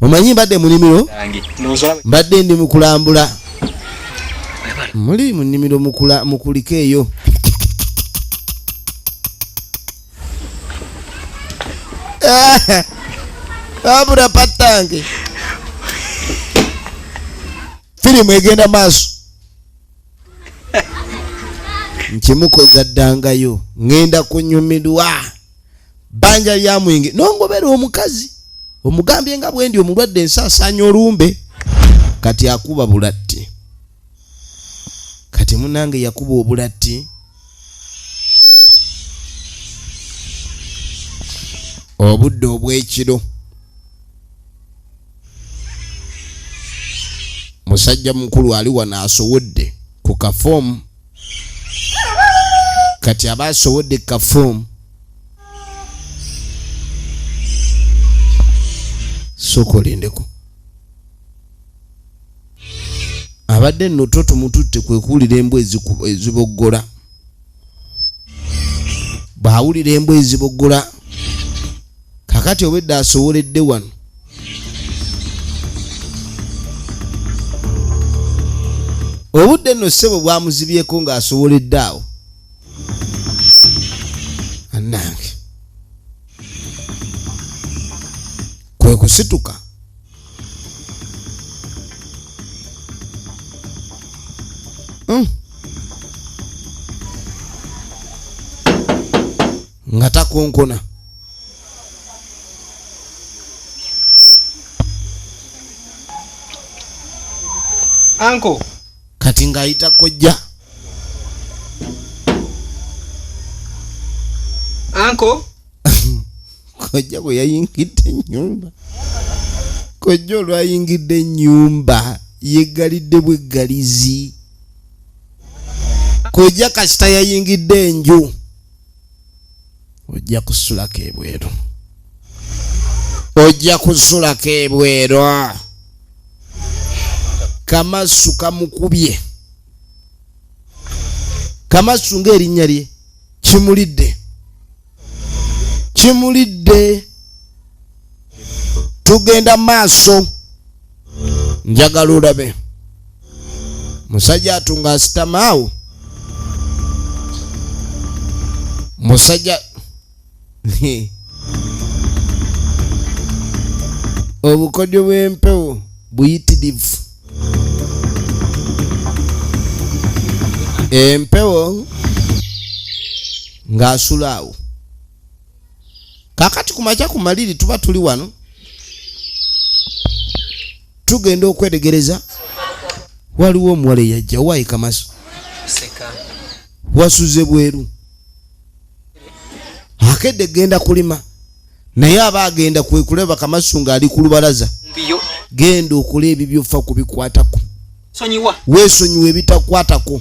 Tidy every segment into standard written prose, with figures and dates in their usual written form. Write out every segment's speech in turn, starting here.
omanyi mbadde mu nnimiro mbadde ndi mukulambula muli mu nnimiro mukulika eyo abura patange firimu egenda maaso nkimukoza ddangayo ngenda kunyumirwa banja lya mwenge nongobera omukazi omugambye nga bwendi omulwadde ensaasaanya olumbe kati akuba bulatti kati munange yakuba obulatti obudde obw'ekiro musajja mukulu ali wano asowodde ku kafoomu kati aba asowodde kafoomu sokolendeko abadde nno toto mututte kwekuwulira embwa eziboggola bw'awulira embwa eziboggola kakati obedde asowoledde wano obudde nno ssebo bwamuzibyeko ng'asowoledde awo annange kwe kusituka nga takonkona Uncle kati ng'ayita kojja Uncle kojja bwe yayingidde ennyumba kojja olwayingidde ennyumba yeggalidde bweggalizi kojja kasita yayingidde enju ojja kusulako ebweru ojja kusulako ebweru Kamasu kamukubye Kamasu ng'erinnya lye kimulidde tugenda maaso njagala olabe musajja atunga asitamaawo musajja obukodyo bw'empewo buyitirivu empewo ng'asulaawo kakati kumakya ku maliri tuba tuli wano tugenda okwetegereza waliwo omuwala eyajja waayi Kamasu wasuze bweru akedde genda kulima naye aba agenda kwekuleba Kamasu ng'ali ku lubalaza genda okola ebyo by'ofa kubikwatako weesonyiwa ebitakwatako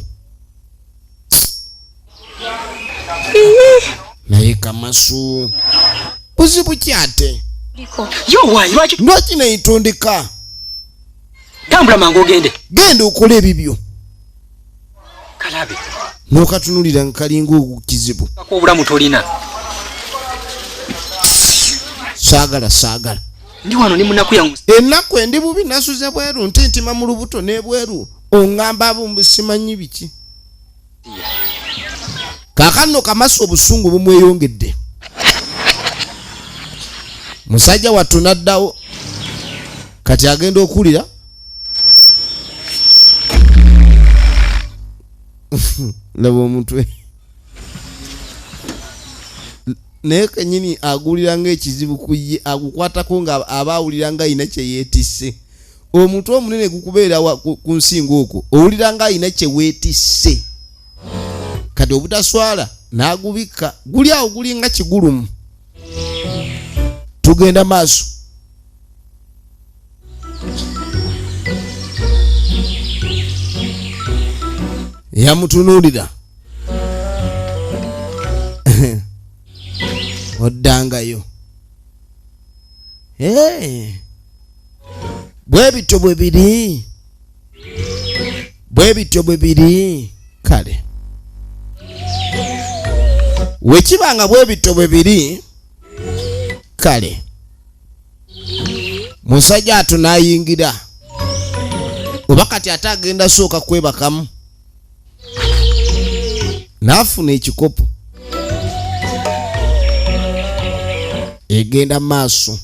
naye Kamasu buzibu kyate lwaki nayitondeka tambula mangu ogende genda okola ebibyo kalabe n'okatunulira nkalinga okukizibu obulamu tolina saagala ndi wano ni munaku yangu ennaku endi bubi nasuze bweru ntintima mu lubuto n'ebweru oŋŋamba abumbu simanyi biki kaakano Kamasu obusungu bumweyongedde musajja wattu naddawo kati agenda okuwulira laba omutwe naye kenyini agulira ng'ekizibu ku ye agukwatako nga aba awulira nga ayina kye yeetisse omutwe omunene gukubeera ku nsingo okwo owulira nga ayina kye weetisse kati obutaswala n'agubikka guli awo guli nga kigulumu tugenda maaso yamutunuulira oddangayo bwe bityo bwe biri kale wekibanga bwe bityo bwe biri kale musajja ato n'ayingira oba kati ate agenda sooka kwebakamu n'afuna ekikopo egenda maaso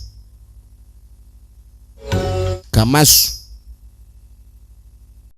kamasu